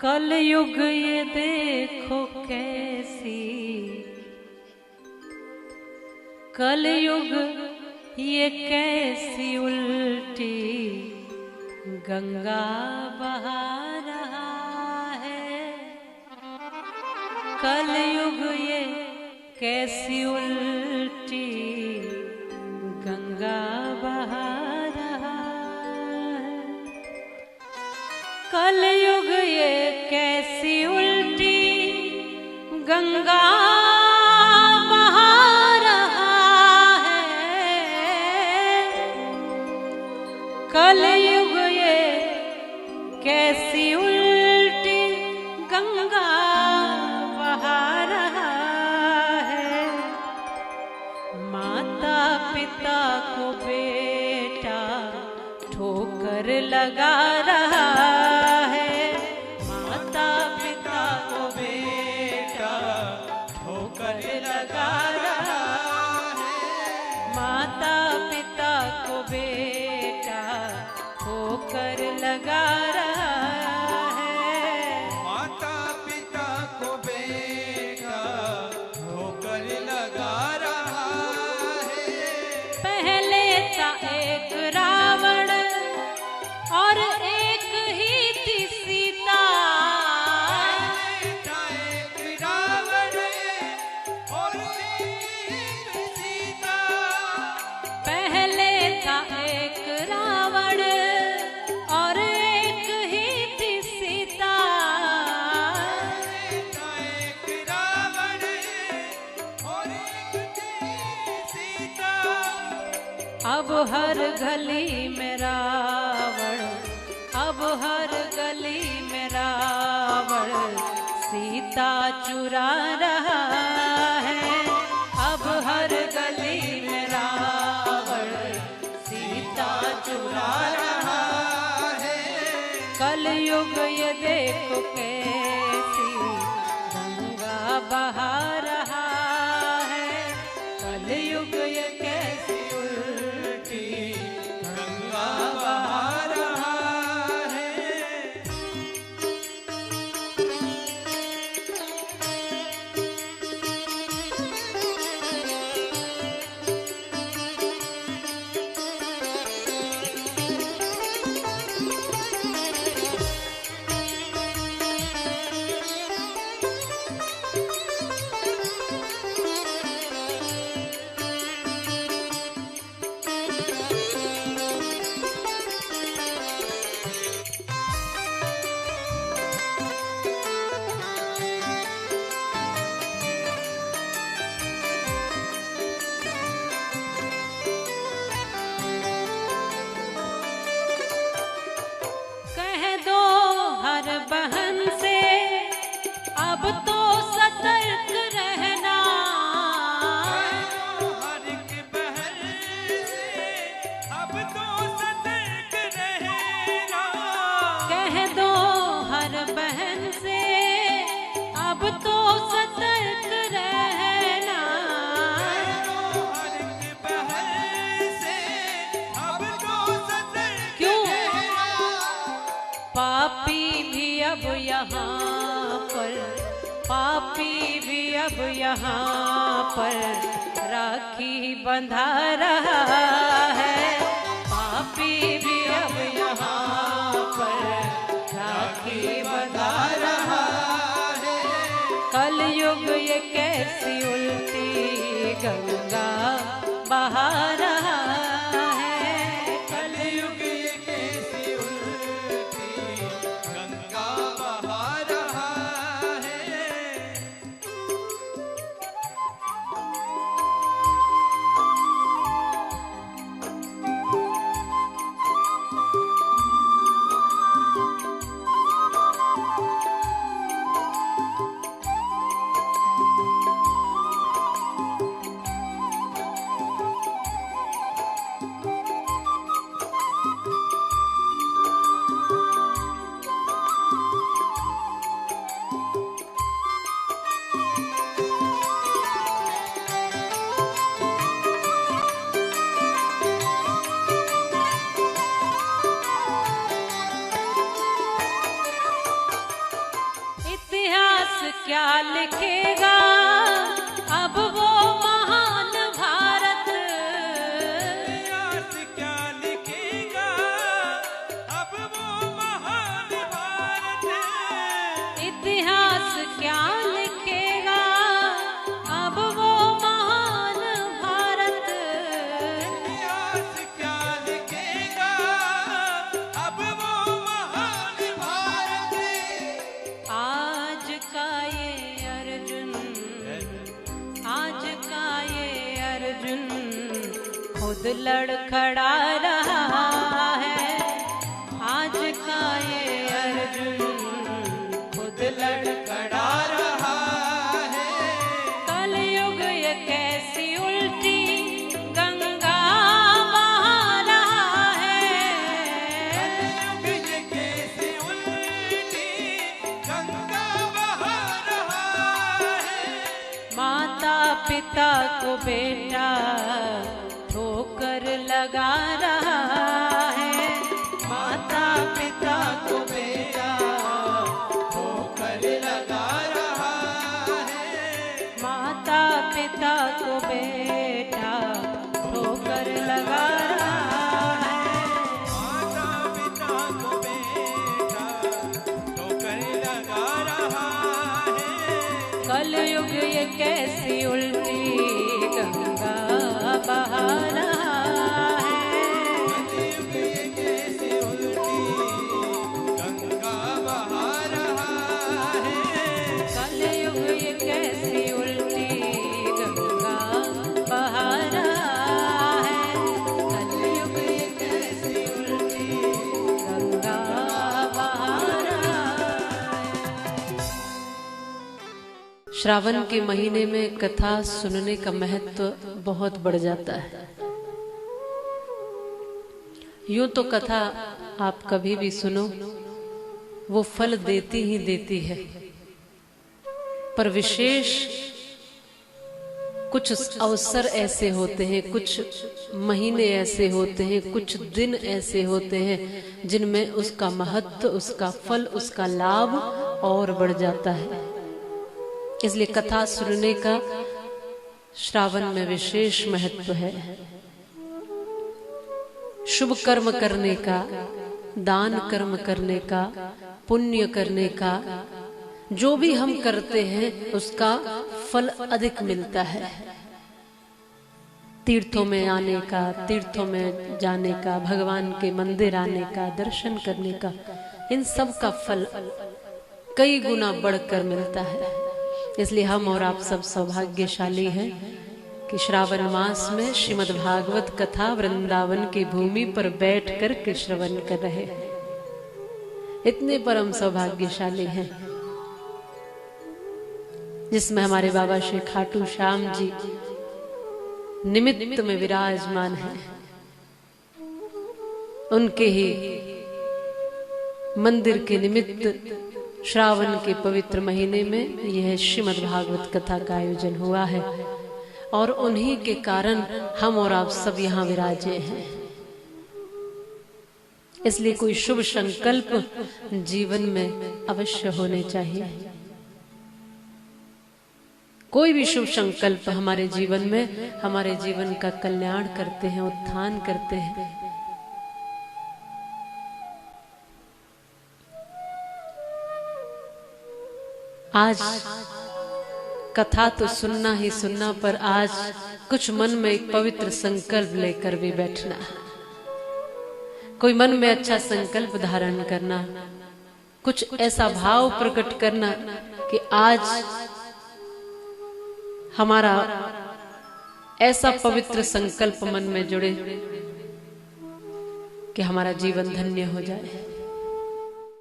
कलयुग ये देखो कैसी, कलयुग ये कैसी उल्टी गंगा बहा रहा है। कलयुग ये कैसी उल्टी गंगा बहा रहा है। कलयुग ये कैसी उल्टी गंगा बहा रहा है। कलयुग ये कैसी उल्टी गंगा बहा रहा है। माता पिता को बेटा ठोकर लगा रहा है। माता पिता को बेटा ठोकर लगा रहा है। माता पिता को बेटा ठोकर लगा रहा है। माता पिता को बेटा ठोकर लगा रहा है। पहले था एक रावण और एक ही थी सीता। पहले था एक रावण और एक सीता। पहले था एक रावण और एक ही थी सीता। पहले था एक रावण और एक थी सीता। अब हर गली में रावण, अब हर गली में रावण सीता चुरा रहा है। अब हर गली में रावण सीता चुरा रहा है। कलयुग ये देखो कैसी गंगा बहा रहा है। कलयुग ये कैसी उल्टी गंगा बहा रहा है। कह दो हर बहन से अब तो सतर्क रहना। हर एक बहन से अब तो सतर्क रहना। कह दो हर बहन से अब तो सतर्क रहना। हर एक बहन से अब तो सतर्क क्यों? रहना। पापी भी अब यहाँ पर, पापी भी अब यहाँ पर राखी बंधा रहा है। पापी भी अब यहाँ पर राखी बंधा रहा है। कलयुग ये कैसी उल्टी गंगा बहा रहा है। कलयुग ये कैसी उल्टी गंगा बहा रहा है। क्या लिखेगा अब वो महान भारत। इतिहास क्या लिखेगा अब वो महान भारत। इतिहास क्या लिखेगा अब वो महान भारत। इतिहास क्या लिखेगा अब वो महान भारत। आज का ये अर्जुन, आज का ये अर्जुन खुद लड़खड़ा रहा है। आज का ये अर्जुन खुद लड़खड़ा रहा है। कलयुग ये कैसी उल्टी गंगा बहा रहा है। कलयुग ये कैसे उल्टी गंगा बहा रहा है। माता पिता को बेटा ठोकर लगा रहा है। माता पिता को बेटा ठोकर लगा रहा है। माता पिता को बेटा ठोकर लगा रहा है। माता पिता को बेटा ठोकर लगा रहा है। कलयुग ये कैसी उल्टी गंगा बहा रहा है। कलयुग ये कैसे उल्टी गंगा बहा रहा है। कलयुग ये कैसी उल्टी गंगा बहा रहा है। कलयुग ये कैसी उल्टी गंगा बहा रहा है। श्रावण के महीने में कथा सुनने का महत्व बहुत बढ़ जाता है। यूं तो कथा आप कभी भी सुनो वो फल देती ही देती है, पर विशेष कुछ अवसर ऐसे होते हैं, कुछ महीने ऐसे होते हैं, कुछ दिन ऐसे होते हैं जिनमें उसका महत्व, उसका फल, उसका लाभ और बढ़ जाता है। इसलिए कथा सुनने का श्रावण में विशेष महत्व है। शुभ कर्म करने का, दान कर्म करने का, पुण्य करने का, जो भी हम करते हैं उसका फल अधिक मिलता है। तीर्थों में आने का, तीर्थों में जाने का, भगवान के मंदिर आने का, दर्शन करने का, इन सब का फल कई गुना बढ़कर मिलता है। इसलिए हम और आप सब सौभाग्यशाली हैं कि श्रावण मास में श्रीमद् भागवत कथा वृंदावन की भूमि पर बैठ कर के श्रवण कर रहे हैं। इतने परम सौभाग्यशाली हैं जिसमें हमारे बाबा श्री खाटू श्याम जी निमित्त में विराजमान हैं। उनके ही मंदिर के निमित्त श्रावण के पवित्र महीने में यह श्रीमद् भागवत कथा का आयोजन हुआ है और उन्हीं के कारण हम और आप सब यहाँ विराजे हैं। इसलिए कोई शुभ संकल्प जीवन में अवश्य होने चाहिए। कोई भी शुभ संकल्प हमारे जीवन में हमारे जीवन का कल्याण करते हैं, उत्थान करते हैं। आज कथा तो सुनना ही सुनना, पर आज कुछ मन में एक पवित्र संकल्प लेकर भी बैठना, कोई मन में अच्छा संकल्प धारण करना, कुछ ऐसा भाव प्रकट करना कि आज हमारा ऐसा पवित्र संकल्प मन में जुड़े कि हमारा जीवन धन्य हो जाए।